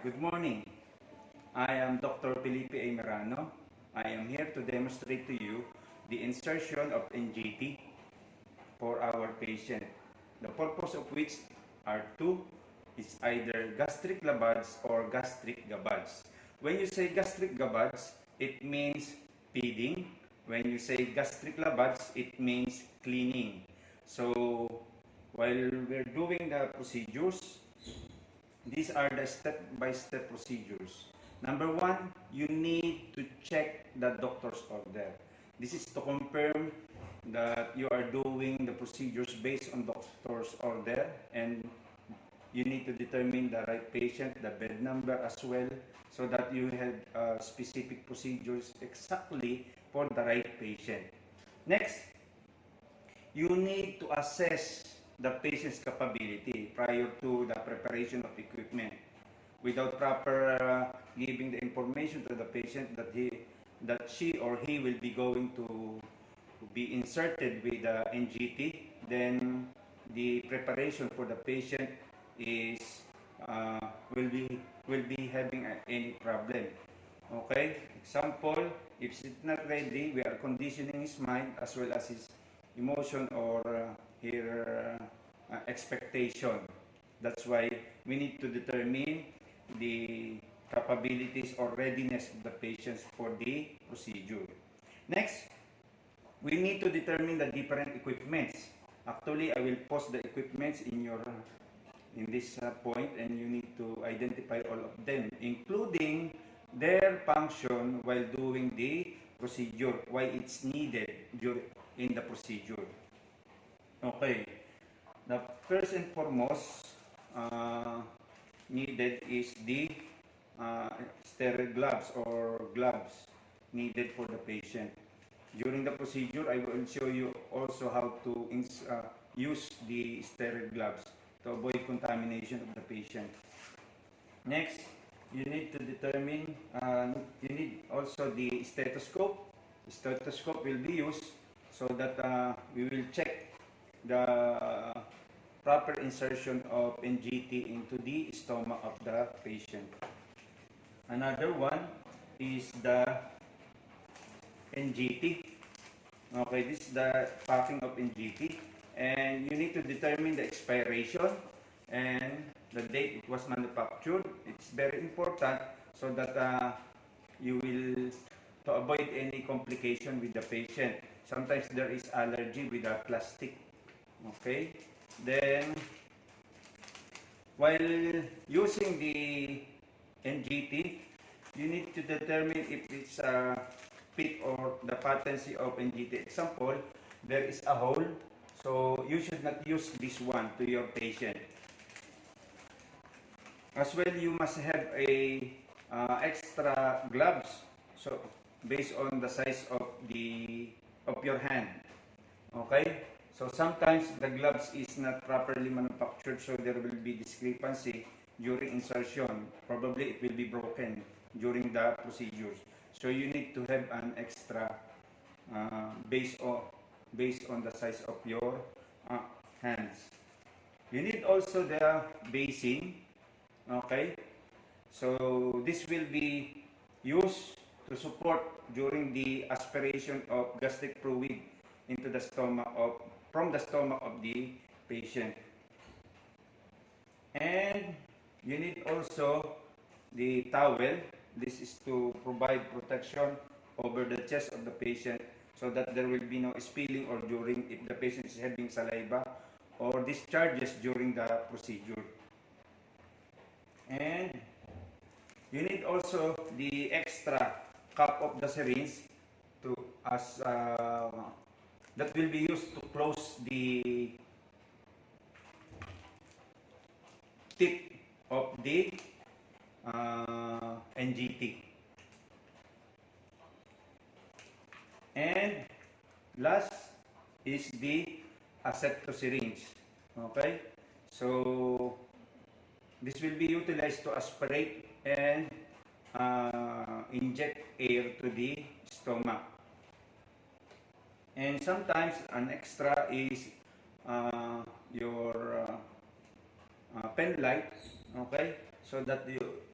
Good morning. I am Dr. Felipe A. Merano. I am here to demonstrate to you the insertion of NGT for our patient. The purpose of which are two, is either gastric lavage or gastric gavage. When you say gastric gavage, it means feeding. When you say gastric lavage, it means cleaning. So, while we're doing the procedures, these are the step-by-step procedures. Number one, you need to check the doctor's order. This is to confirm that you are doing the procedures based on doctor's order, and you need to determine the right patient, the bed number as well, so that you have specific procedures exactly for the right patient. Next, you need to assess the patient's capability prior to the preparation of equipment. Without proper giving the information to the patient that she or he will be going to be inserted with the NGT, then the preparation for the patient is will be having any problem. Okay? Example, if it's not ready, we are conditioning his mind as well as his emotion or her expectation. That's why we need to determine the capabilities or readiness of the patients for the procedure. Next, we need to determine the different equipments. Actually, I will post the equipments in this point, and you need to identify all of them, including their function while doing the procedure, why it's needed in the procedure. Okay, the first and foremost needed is the sterile gloves or gloves needed for the patient. During the procedure, I will show you also how to use the sterile gloves to avoid contamination of the patient. Next, you need to determine, you need also the stethoscope. The stethoscope will be used so that we will check the proper insertion of NGT into the stomach of the patient. Another one is the NGT. Okay, this is the packing of NGT, and you need to determine the expiration and the date it was manufactured. It's very important so that you will to avoid any complication with the patient. Sometimes there is allergy with the plastic. Okay, then while using the NGT, you need to determine if it's a fit or the patency of NGT. Example, there is a hole, so you should not use this one to your patient. As well, you must have a extra gloves, so based on the size of your hand. Okay, so sometimes the gloves is not properly manufactured, so there will be discrepancy during insertion. Probably it will be broken during the procedures. So you need to have an extra based on the size of your hands. You need also the basin. Okay, so this will be used to support during the aspiration of gastric fluid into the stomach from the stomach of the patient. And you need also the towel. This is to provide protection over the chest of the patient so that there will be no spilling or during if the patient is having saliva or discharges during the procedure. And you need also the extra cap of the syringe to that will be used to close the tip of the NGT. And last is the asepto syringe. Okay, so this will be utilized to aspirate and inject air to the stomach. And sometimes an extra is your pen light, okay, so that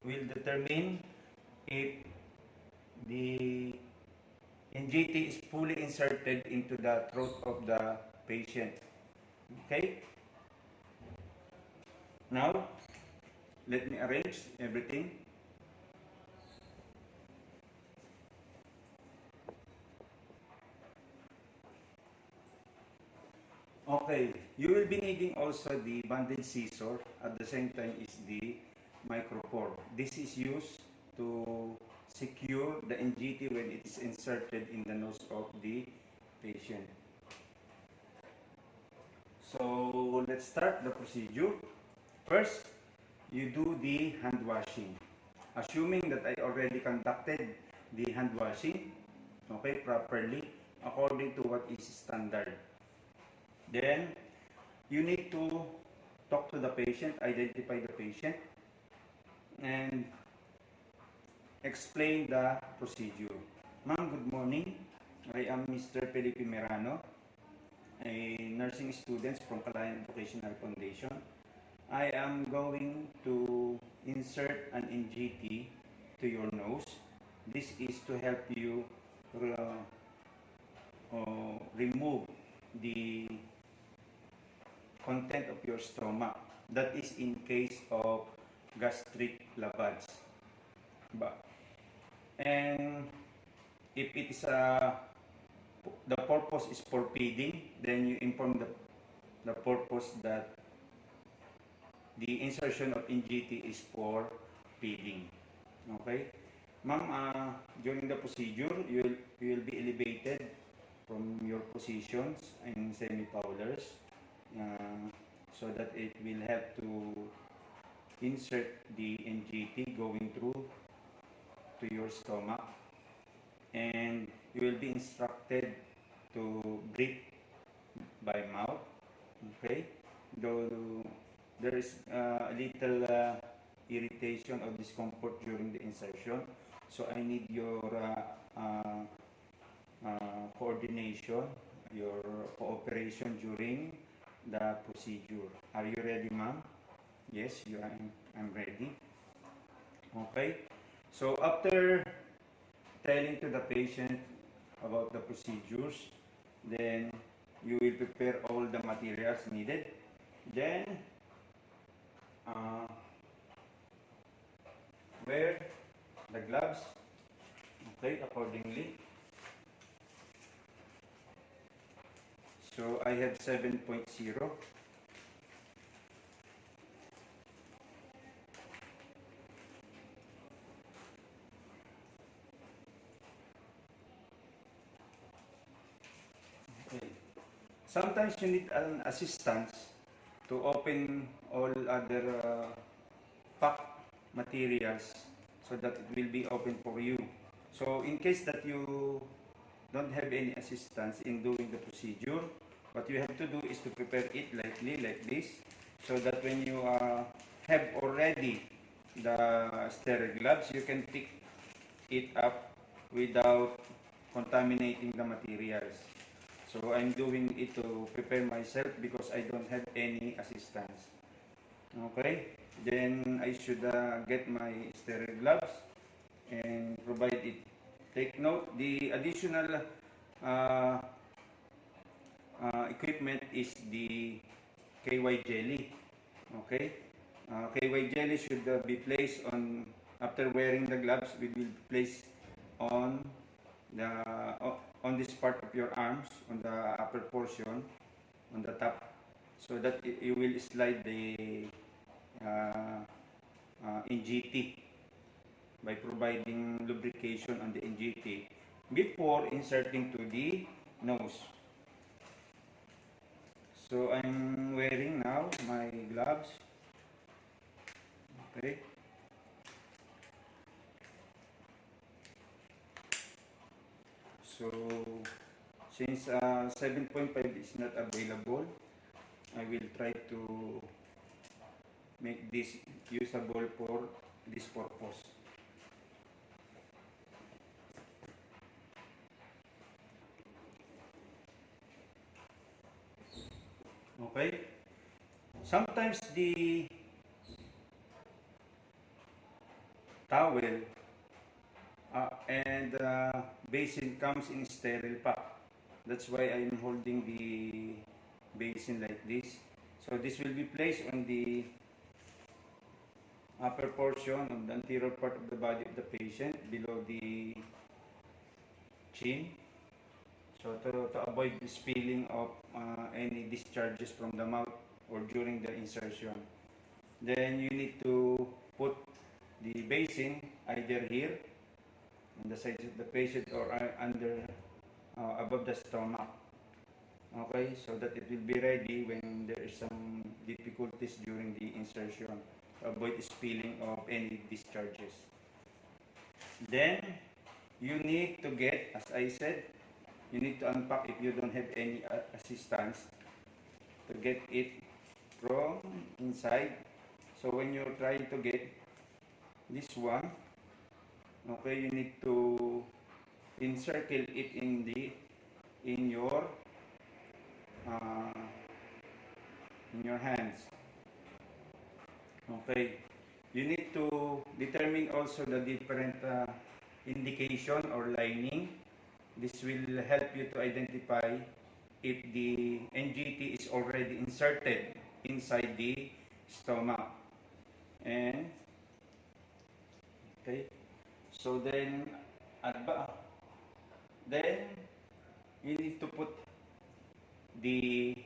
will determine if the NGT is fully inserted into the throat of the patient. Okay? Now, let me arrange everything. Okay, you will be needing also the bandage scissor. At the same time is the micropore. This is used to secure the NGT when it is inserted in the nose of the patient. So let's start the procedure. First, you do the hand washing. Assuming that I already conducted the hand washing, okay, properly, according to what is standard. Then, you need to talk to the patient, identify the patient, and explain the procedure. Ma'am, good morning. I am Mr. Felipe Merano, a nursing student from Kalayan Educational Foundation. I am going to insert an NGT to your nose. This is to help you remove the content of your stomach. That is in case of gastric lavage. And if it is the purpose is for feeding, then you inform the purpose that the insertion of NGT is for feeding. Okay? Ma'am, during the procedure, you will be elevated from your positions in semi-powders so that it will help to insert the NGT going through to your stomach, and you will be instructed to breathe by mouth. Okay, though there is a little irritation or discomfort during the insertion, so I need your coordination, your cooperation during the procedure. Are you ready, ma'am? Yes, I'm ready. Okay. So after telling to the patient about the procedures, then you will prepare all the materials needed. Then wear the gloves, okay, accordingly. So I have 7.0. Okay. Sometimes you need an assistance to open all other pack materials so that it will be open for you. So in case that you don't have any assistance in doing the procedure, what you have to do is to prepare it lightly like this, so that when you have already the sterile gloves, you can pick it up without contaminating the materials. So I'm doing it to prepare myself because I don't have any assistance. Okay, then I should get my sterile gloves and provide it. Take note, the additional equipment is the KY jelly. Okay, KY jelly should be placed on, after wearing the gloves, it will be placed on the on this part of your arms, on the upper portion, on the top, so that you will slide the NGT by providing lubrication on the NGT before inserting to the nose. So I'm wearing now my gloves. Okay. So since 7.5 is not available, I will try to make this usable for this purpose. Okay. Sometimes towel, and basin comes in sterile pack. That's why I'm holding the basin like this. So this will be placed on the upper portion of the anterior part of the body of the patient below the chin. So to avoid the spilling of any discharges from the mouth or during the insertion. Then you need to put the basin either here on the sides of the patient or under above the stomach. Okay, so that it will be ready when there is some difficulties during the insertion to avoid spilling of any discharges. Then you need to get, as I said, you need to unpack if you don't have any assistance to get it from inside. So when you're trying to get this one, okay, you need to encircle it in your hands. Okay, you need to determine also the different indication or lining. This will help you to identify if the NGT is already inserted inside the stomach. And okay, so then you need to put the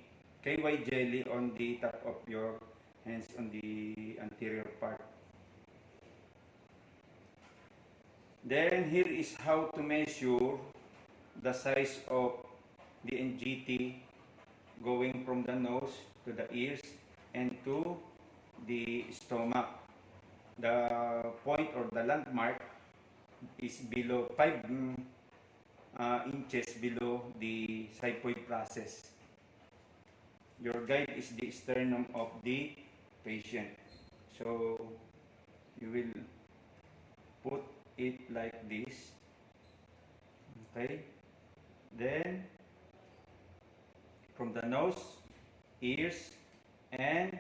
KY jelly on the top of your hands on the anterior part. Then here is how to measure the size of the NGT going from the nose to the ears and to the stomach. The point or the landmark is below 5 inches below the xiphoid process. Your guide is the sternum of the patient. So you will put it like this. Okay. Then from the nose, ears, and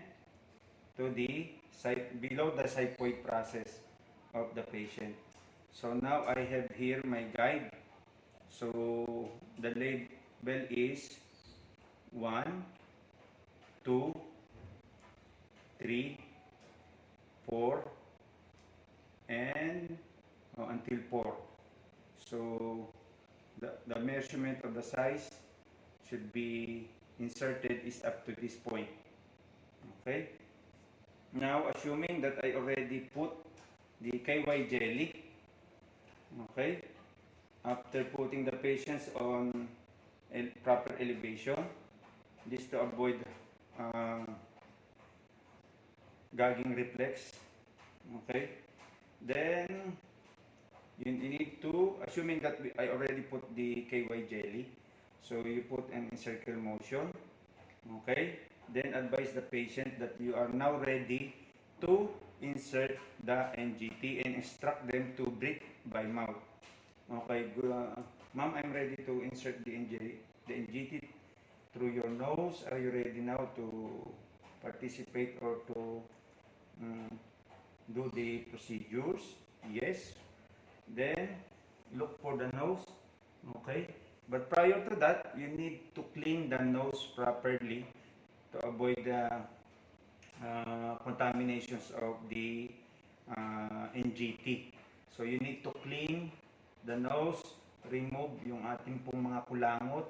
to the below the xiphoid process of the patient. So now I have here my guide. So the label is 1, 2, 3, 4, and until 4. So the measurement of the size should be inserted is up to this point. Okay. Now, assuming that I already put the KY jelly, okay, after putting the patients on proper elevation, this to avoid gagging reflex, okay, then you need to, assuming that I already put the KY jelly, so you put an encircle motion, okay. Then advise the patient that you are now ready to insert the NGT and instruct them to breathe by mouth. Okay, ma'am, I'm ready to insert the NGT through your nose. Are you ready now to participate or to do the procedures? Yes. Then look for the nose. Okay. But prior to that, you need to clean the nose properly to avoid the contaminations of the NGT. So you need to clean the nose, remove yung ating pong mga kulangot,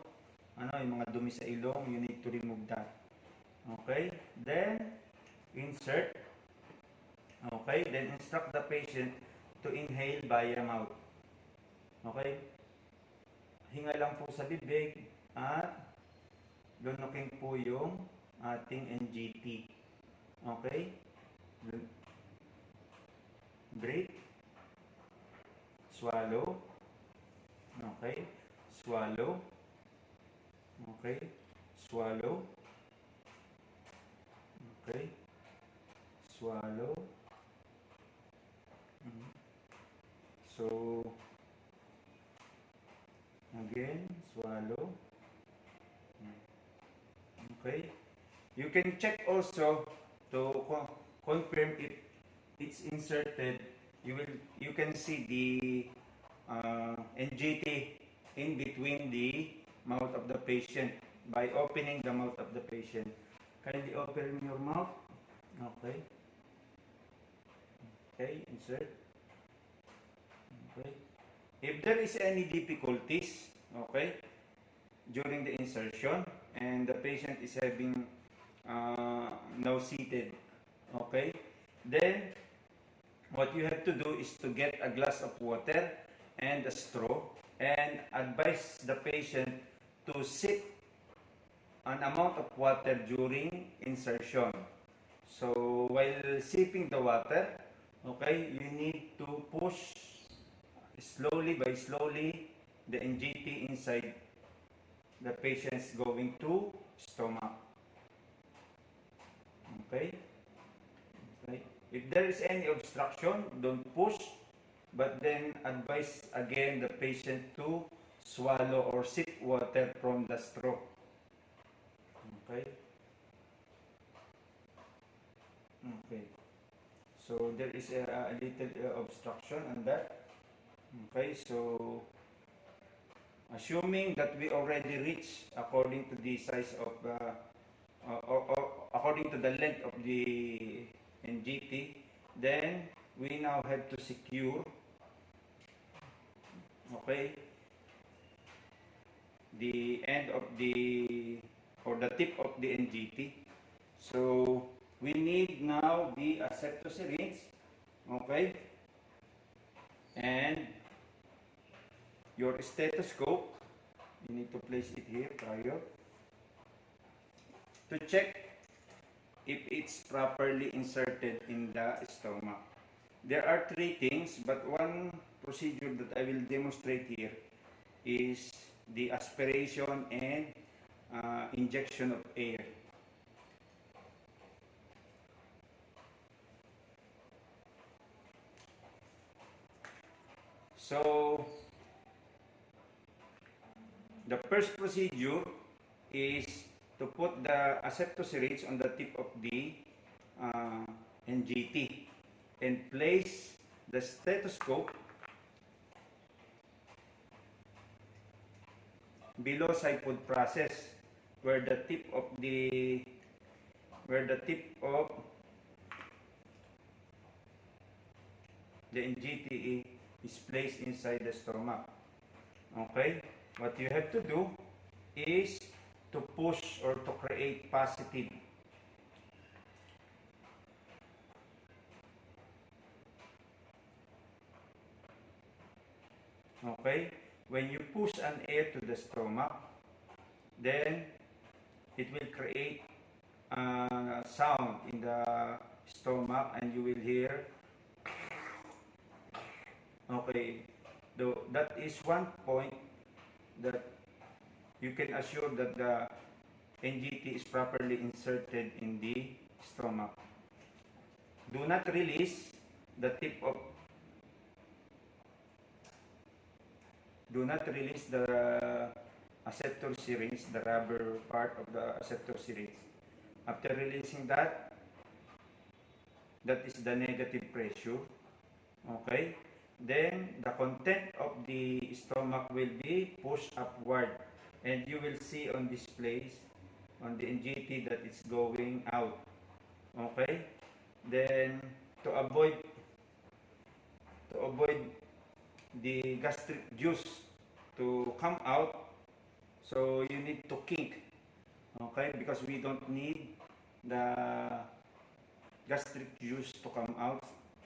yung mga dumi sa ilong, you need to remove that. Okay? Then insert. Okay? Then instruct the patient to inhale via mouth. Okay? Hinga lang po sa bibig at lunukin po yung ating NGT. Okay? Breathe. Swallow. Okay? Swallow. Okay? Swallow. Okay? Swallow. So, again, swallow. Okay? You can check also to confirm if it's inserted you can see the NGT in between the mouth of the patient by opening the mouth of the patient. Kindly open your mouth. Okay. Okay, insert. Okay. If there is any difficulties, okay, during the insertion and the patient is having now seated, okay, then what you have to do is to get a glass of water and a straw and advise the patient to sip an amount of water during insertion. So while sipping the water, okay, you need to push slowly by slowly the NGT inside the patient's going to stomach. Okay? Okay? If there is any obstruction, don't push, but then advise again the patient to swallow or sip water from the straw. Okay? Okay. So there is a little obstruction on that. Okay, so assuming that we already reach according to the size of or according to the length of the NGT, then we now have to secure, okay, the end of the or the tip of the NGT. So we need now the asepto syringe, okay, and your stethoscope. You need to place it here prior to check if it's properly inserted in the stomach. There are three things, but one procedure that I will demonstrate here is the aspiration and injection of air. So the first procedure is to put the asepto syringe on the tip of the NGT and place the stethoscope below sipod process where the tip of the NGT is placed inside the stomach. Okay? What you have to do is to push or to create positive. Okay? When you push an air to the stomach, then it will create a sound in the stomach and you will hear. Okay, that is one point that you can assure that the NGT is properly inserted in the stomach. Do not release the tip of do not release the aseptor syringe, the rubber part of the aseptor syringe. After releasing that is the negative pressure. Okay? Then the content of the stomach will be pushed upward and you will see on this place on the NGT that it's going out. Okay? Then to avoid the gastric juice to come out, so you need to kink, okay, because we don't need the gastric juice to come out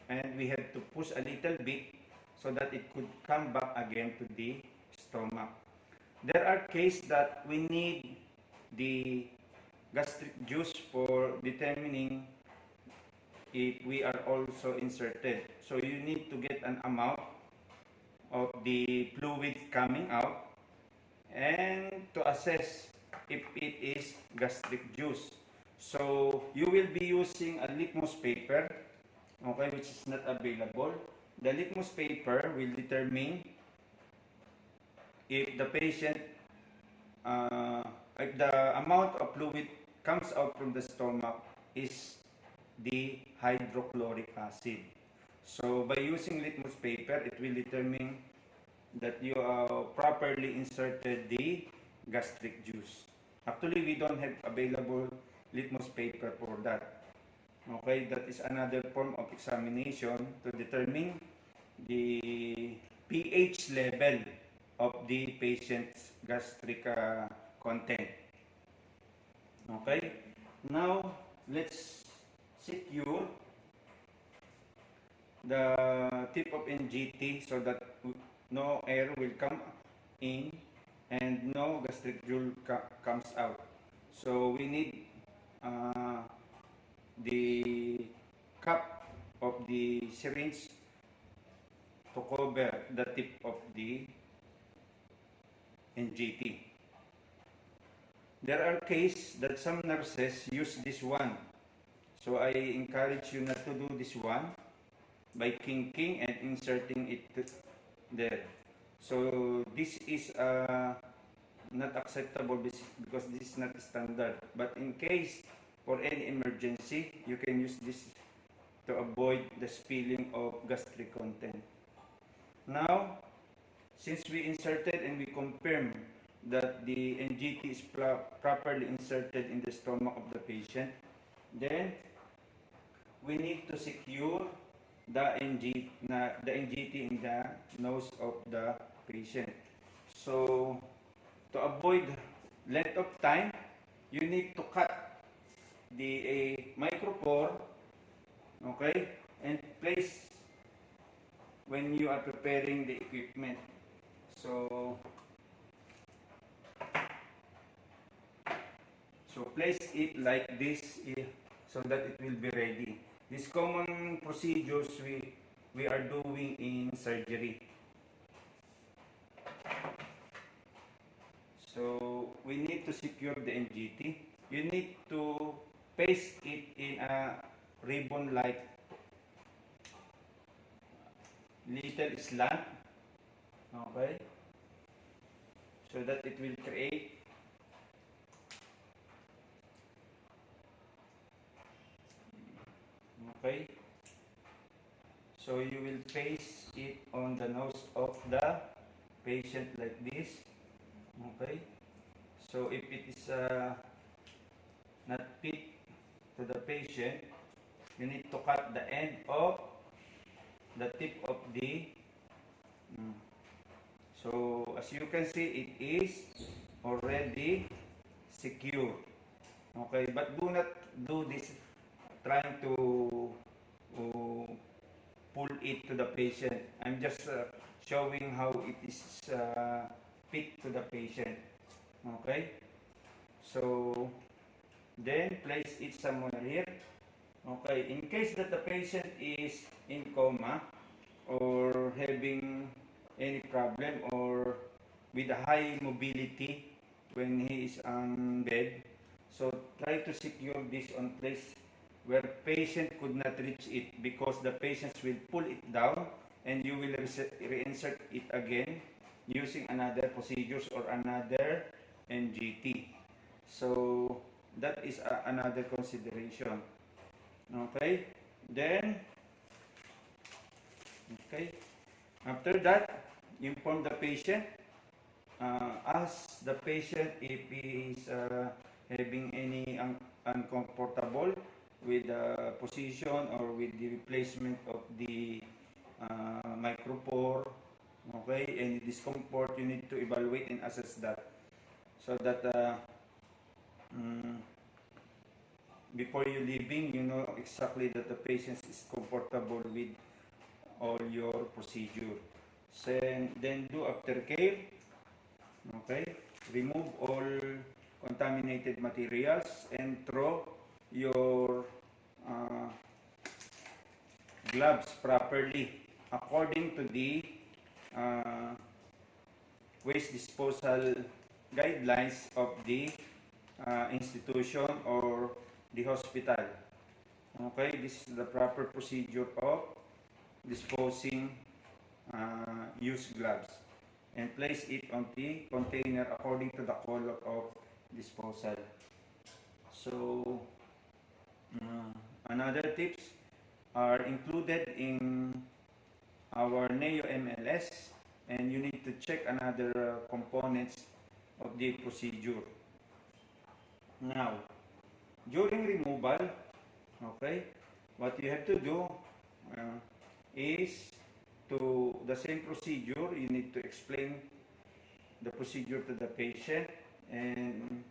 and we have to push a little bit so that it could come back again to the stomach. There are cases that we need the gastric juice for determining if we are also inserted. So you need to get an amount of the fluid coming out and to assess if it is gastric juice. So you will be using a litmus paper, okay, which is not available. The litmus paper will determine if the patient, if the amount of fluid comes out from the stomach is the hydrochloric acid. So by using litmus paper, it will determine that you properly inserted the gastric juice. Actually, we don't have available litmus paper for that. Okay, that is another form of examination to determine the pH level of the patient's gastric content. Okay, now let's secure the tip of NGT so that no air will come in and no gastric juice comes out. So we need the cap of the syringe to cover the tip of the NGT. There are cases that some nurses use this one. So I encourage you not to do this one by kinking and inserting it there. So this is not acceptable because this is not standard. But in case for any emergency, you can use this to avoid the spilling of gastric content. Now, since we inserted and we confirm that the NGT is properly inserted in the stomach of the patient, then we need to secure the NGT in the nose of the patient. So, to avoid length of time, you need to cut the micropore, okay, and place when you are preparing the equipment. So place it like this so that it will be ready. These common procedures we are doing in surgery. So we need to secure the NGT. You need to paste it in a ribbon-like little slant, okay, so that it will create okay. So you will paste it on the nose of the patient like this, okay. So if it is not fit to the patient, you need to cut the end of the tip of the so as you can see, it is already secure, okay. But do not do this trying to pull it to the patient. I'm just showing how it is fit to the patient, okay. So then place it somewhere here, okay. In case that the patient is in coma or having any problem or with a high mobility when he is on bed, so try to secure this on place where patient could not reach it, because the patients will pull it down and you will reinsert it again using another procedures or another NGT. So that is another consideration, okay. Then okay, after that, inform the patient. Ask the patient if he is having any uncomfortable with the position or with the replacement of the micropore, okay. Any discomfort, you need to evaluate and assess that, so that before you leaving, you know exactly that the patient is comfortable with all your procedure. Then do aftercare, okay. Remove all contaminated materials and throw your gloves properly according to the waste disposal guidelines of the institution or the hospital, okay. This is the proper procedure of disposing used gloves, and place it on the container according to the color of disposal. So another tips, are included in our Neo MLS, and you need to check another components of the procedure. Now, during removal, okay, what you have to do is to the same procedure. You need to explain the procedure to the patient and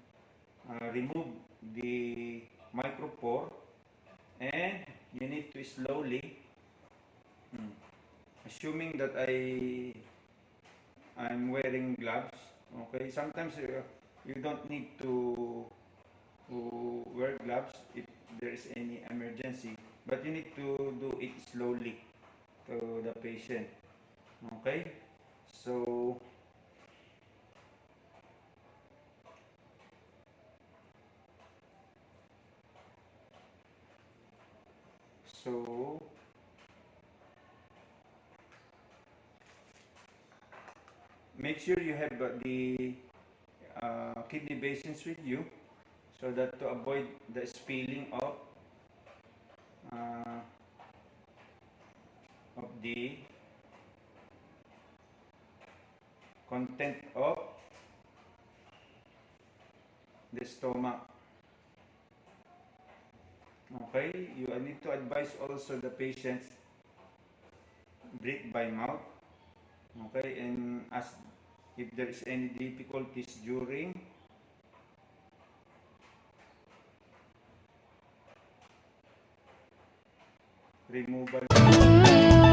remove the micropore, and you need to slowly, assuming that I'm wearing gloves. Okay, sometimes you don't need to wear gloves if there is any emergency, but you need to do it slowly to the patient. Okay, so so make sure you have the kidney basins with you, so that to avoid the spilling uh, of the content of the stomach. Okay, you need to advise also the patients breathe by mouth. Okay, and ask if there is any difficulties during removal.